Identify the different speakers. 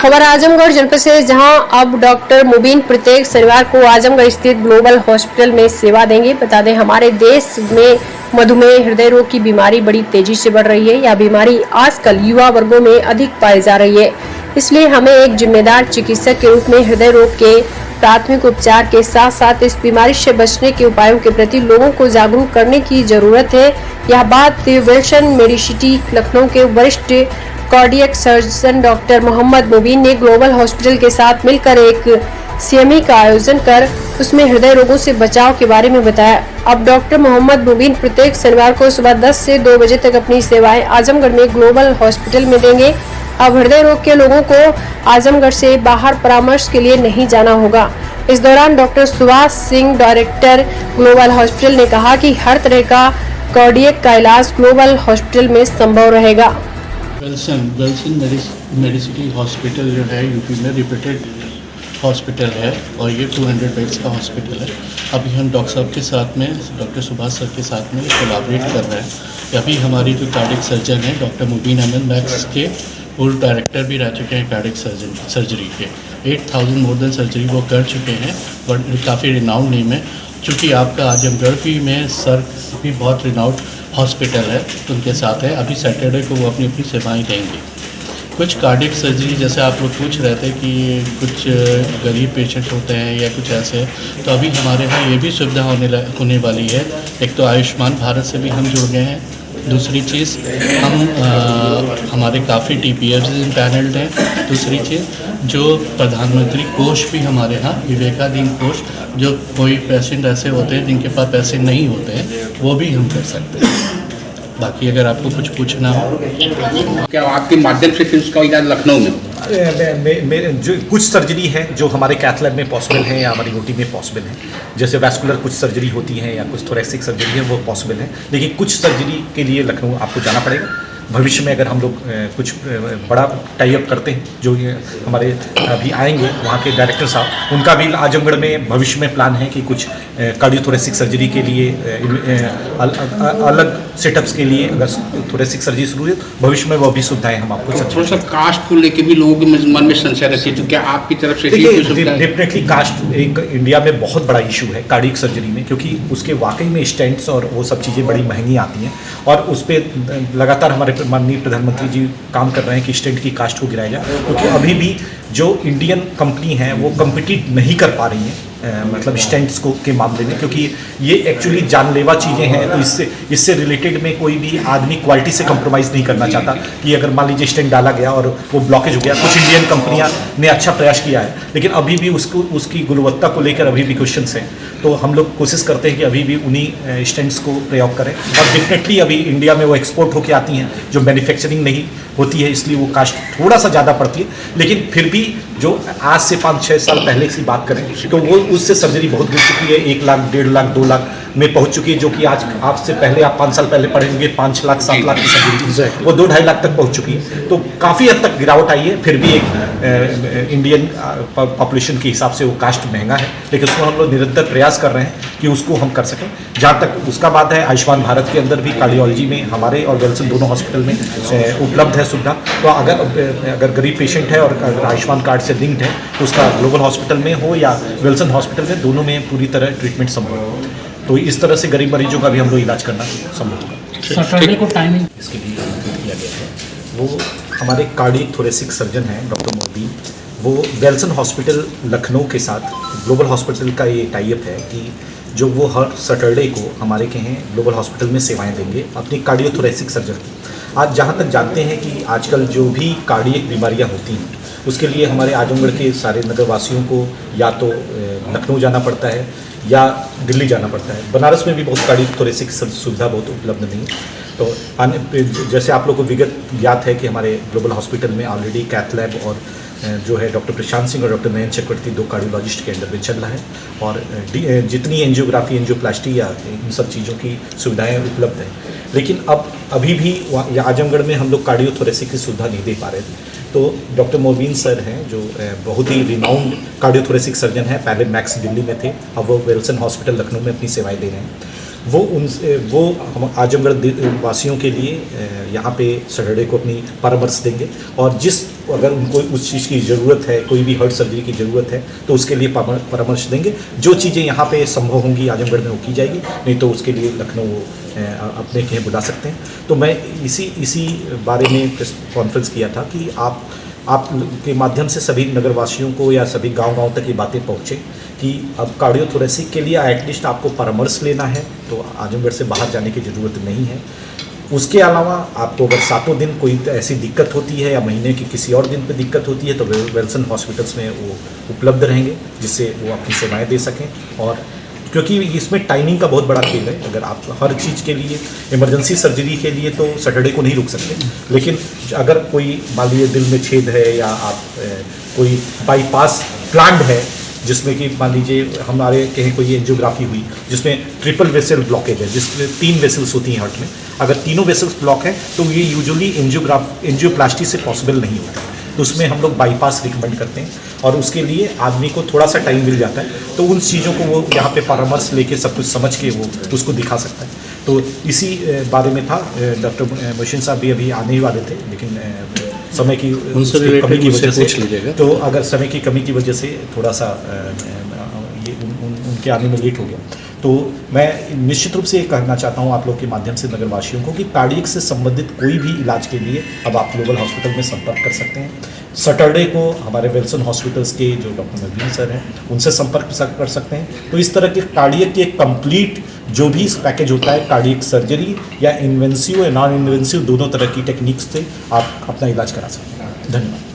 Speaker 1: खबर आजमगढ़ जनपद से, जहां अब डॉक्टर मुबीन प्रत्येक शनिवार को आजमगढ़ स्थित ग्लोबल हॉस्पिटल में सेवा देंगे। बता दें, हमारे देश में मधुमेह हृदय रोग की बीमारी बड़ी तेजी से बढ़ रही है। यह बीमारी आजकल युवा वर्गों में अधिक पाई जा रही है। इसलिए हमें एक जिम्मेदार चिकित्सक के रूप में हृदय रोग के प्राथमिक उपचार के साथ साथ इस बीमारी से बचने के उपायों के प्रति लोगों को जागरूक करने की जरूरत है। यह बात विल्सन मेडिसिटी लखनऊ के वरिष्ठ कार्डियक सर्जन डॉक्टर मोहम्मद मुबीन ने ग्लोबल हॉस्पिटल के साथ मिलकर एक सीएमई का आयोजन कर उसमें हृदय रोगों से बचाव के बारे में बताया। अब डॉक्टर मोहम्मद मुबीन प्रत्येक शनिवार को सुबह 10 से 2 बजे तक अपनी सेवाएं आजमगढ़ में ग्लोबल हॉस्पिटल में देंगे। अब हृदय रोग के लोगों को आजमगढ़ से बाहर परामर्श के लिए नहीं जाना होगा। इस दौरान doctor Subhash Singh, director global hospital, ने कहा कि हर तरह का कार्डियक का इलाज ग्लोबल हॉस्पिटल में संभव रहेगा।
Speaker 2: विल्सन मेडिसिटी हॉस्पिटल जो है यूपी में रिप्यूटेड हॉस्पिटल है और ये 200 बेड्स का हॉस्पिटल है। अभी हम डॉक्टर साहब के साथ में, डॉक्टर सुभाष सर के साथ में कोलैबोरेट कर रहे हैं। अभी हमारी जो कार्डियक सर्जन है डॉक्टर मुबीन अहमद, मैक्स के फुल डायरेक्टर भी रह चुके हैं कार्डियक सर्जरी के। 8000 मोर देन सर्जरी वो कर चुके हैं और काफ़ी रिनाउंड नेम है। चूँकि आपका आजमगढ़ भी में सर भी बहुत रिनाउंड हॉस्पिटल है, तो उनके साथ है। अभी सैटरडे को वो अपनी अपनी सेवाएं देंगे। कुछ कार्डियक सर्जरी जैसे आप लोग पूछ रहे थे कि कुछ गरीब पेशेंट होते हैं या कुछ ऐसे, तो अभी हमारे यहाँ ये भी सुविधा होने वाली है। एक तो आयुष्मान भारत से भी हम जुड़ गए हैं। दूसरी चीज़, हम हमारे काफ़ी TPFs पैनल्ड हैं। दूसरी चीज़, जो प्रधानमंत्री कोष भी हमारे यहाँ, विवेकाधीन कोष, जो कोई पेशेंट ऐसे होते हैं जिनके पास पैसे नहीं होते हैं, वो भी हम कर सकते हैं। बाकी अगर आपको कुछ पूछना हो,
Speaker 3: क्या आपके माध्यम से उसका इलाज लखनऊ में
Speaker 4: जो कुछ सर्जरी है जो हमारे कैथ लैब में पॉसिबल है या हमारी OT में पॉसिबल है, जैसे वैस्कुलर कुछ सर्जरी होती है या कुछ थोरेसिक सर्जरी है, वो पॉसिबल है। लेकिन कुछ सर्जरी के लिए लखनऊ आपको जाना पड़ेगा। भविष्य में अगर हम लोग कुछ बड़ा टाई अप करते हैं, जो ये हमारे अभी आएंगे वहाँ के डायरेक्टर साहब, उनका भी आजमगढ़ में भविष्य में प्लान है कि कुछ कार्डियोथोरेसिक सर्जरी के लिए अलग सेटअप्स के लिए अगर थोरेसिक सर्जरी शुरू है, भविष्य में वो भी सुविधाएं हम आपको
Speaker 3: थोड़ा सा कास्ट को लेके भी लोगों के मन में संशय रहती है, तो क्या आपकी तरफ से
Speaker 4: डेफिनेटली कास्ट एक इंडिया में बहुत बड़ा इशू है कार्डियक सर्जरी में, क्योंकि उसके वाकई में स्टेंट्स और वो सब चीज़ें बड़ी महंगी आती हैं और उस पर लगातार हमारे माननीय प्रधानमंत्री जी काम कर रहे हैं कि स्टेंट की कास्ट को गिराया जाए, क्योंकि अभी भी जो इंडियन कंपनी है वो कम्पिटिट नहीं कर पा रही हैं मतलब स्टेंट्स को के मामले में, क्योंकि ये एक्चुअली जानलेवा चीज़ें हैं। तो इससे रिलेटेड में कोई भी आदमी क्वालिटी से कंप्रोमाइज़ नहीं करना चाहता कि अगर मान लीजिए स्टेंट डाला गया और वो ब्लॉकेज हो गया। कुछ इंडियन कंपनियां ने अच्छा प्रयास किया है, लेकिन अभी भी उसकी गुणवत्ता को लेकर अभी भी क्वेश्चंस हैं। तो हम लोग कोशिश करते हैं कि अभी भी उन्हीं स्टेंट्स को प्रयोग करें और डेफिनेटली अभी इंडिया में वो एक्सपोर्ट होकर आती हैं जो मैन्युफैक्चरिंग नहीं होती है, इसलिए वो कास्ट थोड़ा सा ज़्यादा पड़ती है। लेकिन फिर भी जो आज से 5-6 साल पहले की बात करें तो वो उससे सर्जरी बहुत गिर चुकी है। 1 लाख, 1.5 लाख, 2 लाख में पहुंच चुकी है, जो कि आज आपसे पहले आप 5 साल पहले पढ़ेंगे 5 लाख 7 लाख की सर्जरी वो 2-2.5 लाख तक पहुंच चुकी है। तो काफ़ी हद तक गिरावट आई है। फिर भी एक इंडियन पॉपुलेशन के हिसाब से वो कास्ट महंगा है, लेकिन उसको हम लोग निरंतर प्रयास कर रहे हैं कि उसको हम कर सकें। जहाँ तक उसका बात है, आयुष्मान भारत के अंदर भी कार्डियोलॉजी में हमारे और विल्सन दोनों हॉस्पिटल में उपलब्ध है सुविधा। तो अगर गरीब पेशेंट है और अगर आयुष्मान कार्ड से लिंक्ड है तो उसका ग्लोबल हॉस्पिटल में हो या विल्सन हॉस्पिटल में, दोनों में पूरी तरह ट्रीटमेंट संभव हो। तो इस तरह से गरीब मरीजों का भी हम लोग इलाज करना संभव होगा।
Speaker 1: सैटरडे को टाइमिंग
Speaker 4: इसके लिए किया गया है, वो हमारे कार्डियक थोरेसिक सर्जन हैं डॉक्टर मुबीन। वो विल्सन हॉस्पिटल लखनऊ के साथ ग्लोबल हॉस्पिटल का ये टाई अप है कि जो वो हर सैटरडे को हमारे के हैं ग्लोबल हॉस्पिटल में सेवाएं देंगे अपनी कार्डियोथोरेसिक सर्जन की। आज जहाँ तक जानते हैं कि आजकल जो भी कार्डियक बीमारियाँ होती हैं उसके लिए हमारे आजमगढ़ के सारे नगरवासियों को या तो लखनऊ जाना पड़ता है या दिल्ली जाना पड़ता है। बनारस में भी बहुत कार्डियोथोरेसिक सुविधा बहुत उपलब्ध नहीं है। तो जैसे आप लोग को विगत ज्ञात है कि हमारे ग्लोबल हॉस्पिटल में ऑलरेडी कैथ लैब और जो है डॉक्टर प्रशांत सिंह और डॉक्टर नयन चक्रवर्ती 2 कार्डियोलॉजिस्ट के अंडर में चल रहा है और जितनी एंजियोग्राफी, एंजियोप्लास्टी या इन सब चीज़ों की सुविधाएं उपलब्ध हैं। लेकिन अभी भी आजमगढ़ में हम लोग कार्डियोथोरेसिक की सुविधा नहीं दे पा रहे थे। तो डॉक्टर मुबीन सर हैं जो बहुत ही रिनाउंड कार्डियोथोरेसिक सर्जन हैं, पहले मैक्स दिल्ली में थे, अब वो विल्सन हॉस्पिटल लखनऊ में अपनी सेवाएं दे रहे हैं। वो हम आजमगढ़ वासियों के लिए यहाँ पे सैटरडे को अपनी परामर्श देंगे, और अगर उनको उस चीज़ की ज़रूरत है, कोई भी हार्ट सर्जरी की ज़रूरत है, तो उसके लिए परामर्श देंगे। जो चीज़ें यहाँ पे संभव होंगी आजमगढ़ में वो की जाएगी, नहीं तो उसके लिए लखनऊ अपने कहीं बुला सकते हैं। तो मैं इसी बारे में प्रेस कॉन्फ्रेंस किया था कि आप के माध्यम से सभी नगरवासियों को या सभी गांव-गांव तक ये बातें पहुँचे कि अब कार्डियोथोरेसिक के लिए एटलीस्ट आपको परामर्श लेना है तो आजमगढ़ से बाहर जाने की ज़रूरत नहीं है। उसके अलावा आपको अगर 7 दिन कोई ऐसी दिक्कत होती है या महीने की किसी और दिन पे दिक्कत होती है तो वेल्सन हॉस्पिटल्स में वो उपलब्ध रहेंगे, जिससे वो अपनी सेवाएँ दे सकें। और क्योंकि इसमें टाइमिंग का बहुत बड़ा खेल है, अगर आप हर चीज़ के लिए इमरजेंसी सर्जरी के लिए तो सैटरडे को नहीं रुक सकते, लेकिन अगर कोई मान लीजिए दिल में छेद है या आप कोई बाईपास प्लान्ड है जिसमें कि मान लीजिए हमारे कहीं कोई एंजियोग्राफी हुई जिसमें ट्रिपल वेसल ब्लॉकेज है, जिसमें 3 वेसल्स होती हैं हार्ट में, अगर तीनों वेसल्स ब्लॉक है तो ये यूजुअली एंजियोप्लास्टी से पॉसिबल नहीं होता है, तो उसमें हम लोग बाईपास रिकमेंड करते हैं और उसके लिए आदमी को थोड़ा सा टाइम मिल जाता है, तो उन चीज़ों को वो यहाँ पे परामर्श लेके सब कुछ समझ के वो उसको दिखा सकता है। तो इसी बारे में था। डॉक्टर मोहसिन साहब भी अभी आने ही वाले थे, लेकिन समय की कमी की वजह से, तो अगर समय की कमी की वजह से थोड़ा सा ये उनके आने में लेट हो गया। तो मैं निश्चित रूप से ये कहना चाहता हूँ आप लोग के माध्यम से नगरवासियों को कि कार्डियक से संबंधित कोई भी इलाज के लिए अब आप ग्लोबल हॉस्पिटल में संपर्क कर सकते हैं। सैटरडे को हमारे विल्सन हॉस्पिटल्स के जो डॉक्टर नवीन सर हैं उनसे संपर्क कर सकते हैं। तो इस तरह के कार्डियक के कंप्लीट जो भी पैकेज होता है, कार्डियक सर्जरी या इन्वेंसिव या नॉन इन्वेंसिव, दोनों तरह की टेक्निक्स से आप अपना इलाज करा सकते हैं। धन्यवाद।